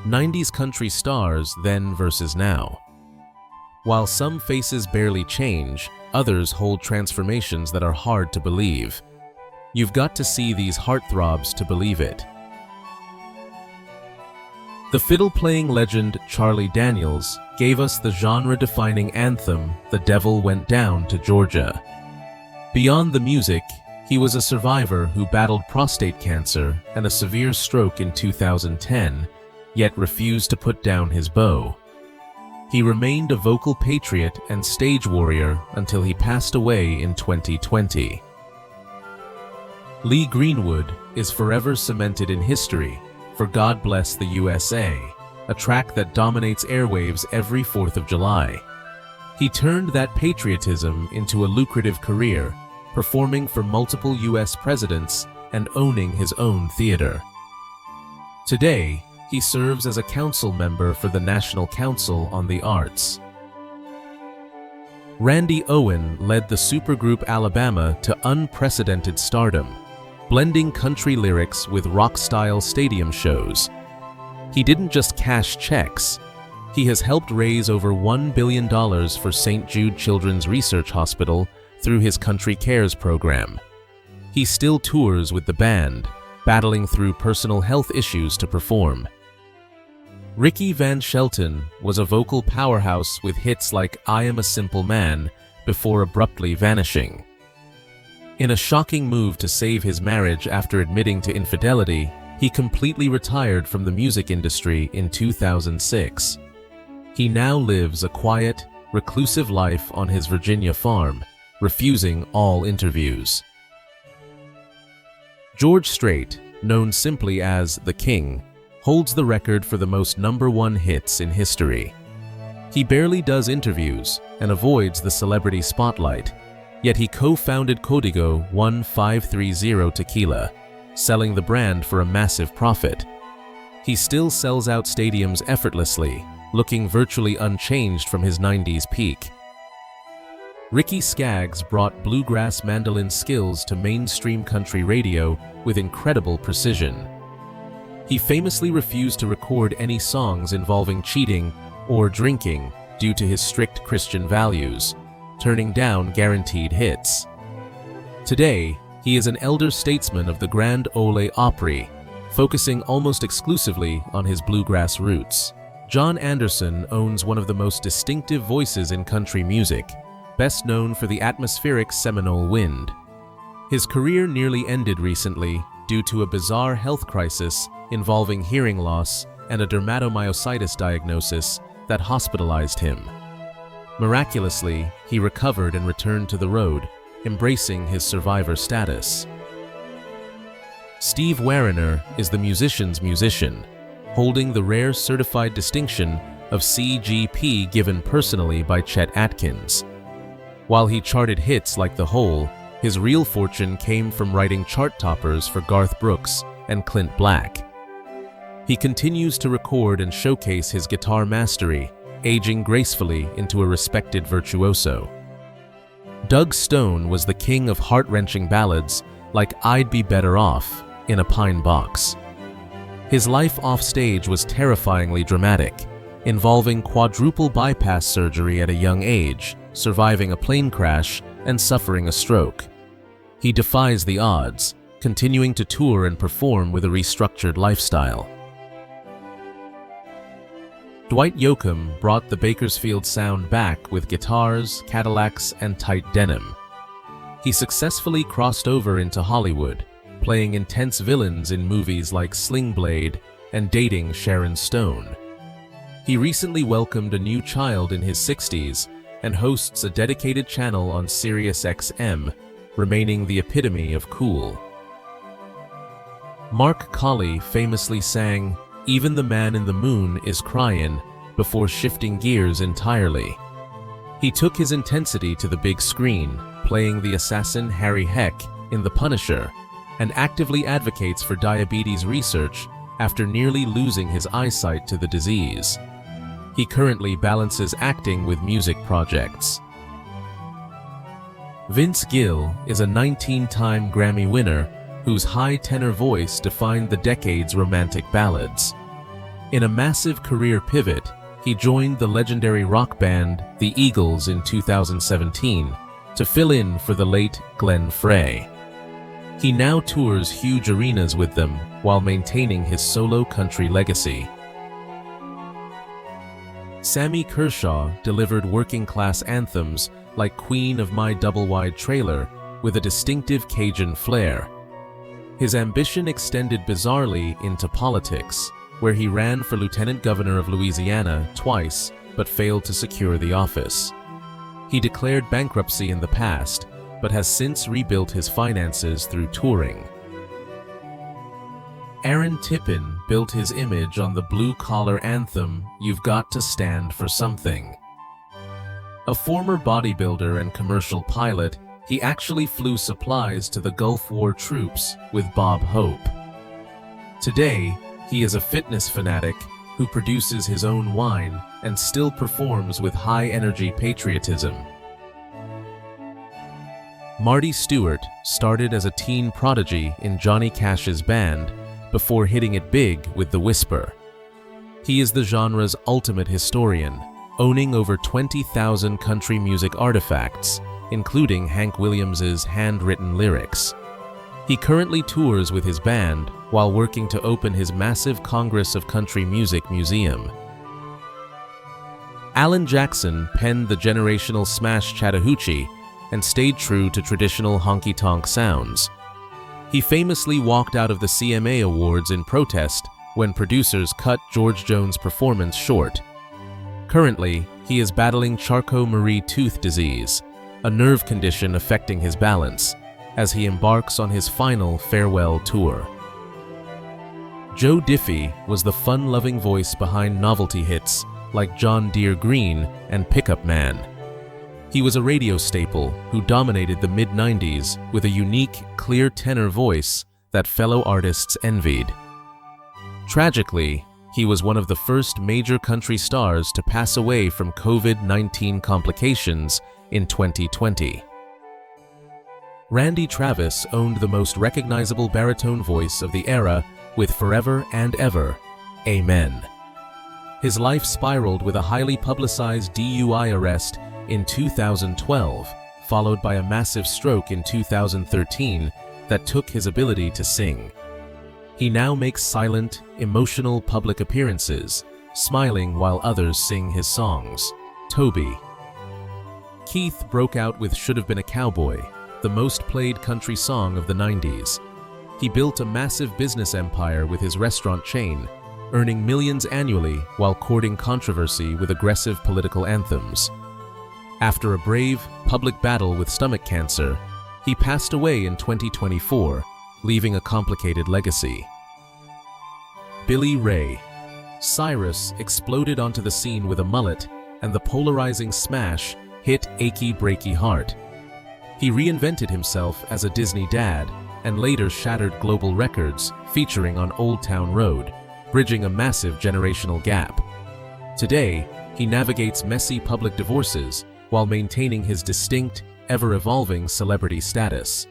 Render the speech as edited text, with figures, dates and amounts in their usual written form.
90s country stars then versus now. While some faces barely change, others hold transformations that are hard to believe. You've got to see these heartthrobs to believe it. The fiddle-playing legend Charlie Daniels gave us the genre-defining anthem, "The Devil Went Down to Georgia." Beyond the music, he was a survivor who battled prostate cancer and a severe stroke in 2010, yet refused to put down his bow. He remained a vocal patriot and stage warrior until he passed away in 2020. Lee Greenwood is forever cemented in history for "God Bless the USA," a track that dominates airwaves every 4th of July. He turned that patriotism into a lucrative career, performing for multiple US presidents and owning his own theater. Today, he serves as a council member for the National Council on the Arts. Randy Owen led the supergroup Alabama to unprecedented stardom, blending country lyrics with rock-style stadium shows. He didn't just cash checks. He has helped raise over $1 billion for St. Jude Children's Research Hospital through his Country Cares program. He still tours with the band, battling through personal health issues to perform. Ricky Van Shelton was a vocal powerhouse with hits like "I Am a Simple Man" before abruptly vanishing. In a shocking move to save his marriage after admitting to infidelity, he completely retired from the music industry in 2006. He now lives a quiet, reclusive life on his Virginia farm, refusing all interviews. George Strait, known simply as the King, holds the record for the most #1 hits in history. He barely does interviews and avoids the celebrity spotlight, yet he co-founded Código 1530 Tequila, selling the brand for a massive profit. He still sells out stadiums effortlessly, looking virtually unchanged from his 90s peak. Ricky Skaggs brought bluegrass mandolin skills to mainstream country radio with incredible precision. He famously refused to record any songs involving cheating or drinking due to his strict Christian values, turning down guaranteed hits. Today, he is an elder statesman of the Grand Ole Opry, focusing almost exclusively on his bluegrass roots. John Anderson owns one of the most distinctive voices in country music, best known for the atmospheric Seminole Wind. His career nearly ended recently due to a bizarre health crisis involving hearing loss and a dermatomyositis diagnosis that hospitalized him. Miraculously, he recovered and returned to the road, embracing his survivor status. Steve Wariner is the musician's musician, holding the rare certified distinction of CGP given personally by Chet Atkins. While he charted hits like The Hole, his real fortune came from writing chart toppers for Garth Brooks and Clint Black. He continues to record and showcase his guitar mastery, aging gracefully into a respected virtuoso. Doug Stone was the king of heart-wrenching ballads like "I'd Be Better Off" in a Pine Box. His life offstage was terrifyingly dramatic, involving quadruple bypass surgery at a young age, surviving a plane crash, and suffering a stroke. He defies the odds, continuing to tour and perform with a restructured lifestyle. Dwight Yoakam brought the Bakersfield sound back with guitars, Cadillacs, and tight denim. He successfully crossed over into Hollywood, playing intense villains in movies like Sling Blade and dating Sharon Stone. He recently welcomed a new child in his 60s and hosts a dedicated channel on SiriusXM, remaining the epitome of cool. Mark Colley famously sang "Even the Man in the Moon is Cryin'" before shifting gears entirely. He took his intensity to the big screen, playing the assassin Harry Heck in The Punisher, and actively advocates for diabetes research after nearly losing his eyesight to the disease. He currently balances acting with music projects. Vince Gill is a 19-time Grammy winner whose high tenor voice defined the decade's romantic ballads. In a massive career pivot, he joined the legendary rock band The Eagles in 2017 to fill in for the late Glenn Frey. He now tours huge arenas with them while maintaining his solo country legacy. Sammy Kershaw delivered working-class anthems like Queen of My Double-Wide Trailer with a distinctive Cajun flair. His ambition extended bizarrely into politics, where he ran for lieutenant governor of Louisiana twice but failed to secure the office. He declared bankruptcy in the past, but has since rebuilt his finances through touring. Aaron Tippin built his image on the blue-collar anthem, You've Got to Stand for Something. A former bodybuilder and commercial pilot, he actually flew supplies to the Gulf War troops with Bob Hope. Today, he is a fitness fanatic who produces his own wine and still performs with high-energy patriotism. Marty Stewart started as a teen prodigy in Johnny Cash's band before hitting it big with The Whisper. He is the genre's ultimate historian, owning over 20,000 country music artifacts, including Hank Williams's handwritten lyrics. He currently tours with his band while working to open his massive Congress of Country Music museum. Alan Jackson penned the generational smash Chattahoochee and stayed true to traditional honky-tonk sounds. He famously walked out of the CMA Awards in protest when producers cut George Jones' performance short. Currently, he is battling Charcot-Marie tooth disease, a nerve condition affecting his balance, as he embarks on his final farewell tour. Joe Diffie was the fun-loving voice behind novelty hits like John Deere Green and Pickup Man. He was a radio staple who dominated the mid-90s with a unique, clear tenor voice that fellow artists envied. Tragically, he was one of the first major country stars to pass away from COVID-19 complications in 2020. Randy Travis owned the most recognizable baritone voice of the era with Forever and Ever, Amen. His life spiraled with a highly publicized DUI arrest in 2012, followed by a massive stroke in 2013 that took his ability to sing. He now makes silent, emotional public appearances, smiling while others sing his songs. Toby. Keith broke out with Should Have Been a Cowboy, the most played country song of the 90s. He built a massive business empire with his restaurant chain, earning millions annually while courting controversy with aggressive political anthems. After a brave, public battle with stomach cancer, he passed away in 2024, leaving a complicated legacy. Billy Ray. Cyrus exploded onto the scene with a mullet, and the polarizing smash hit Achy Breaky Heart. He reinvented himself as a Disney dad, and later shattered global records featuring on Old Town Road, bridging a massive generational gap. Today, he navigates messy public divorces while maintaining his distinct, ever-evolving celebrity status.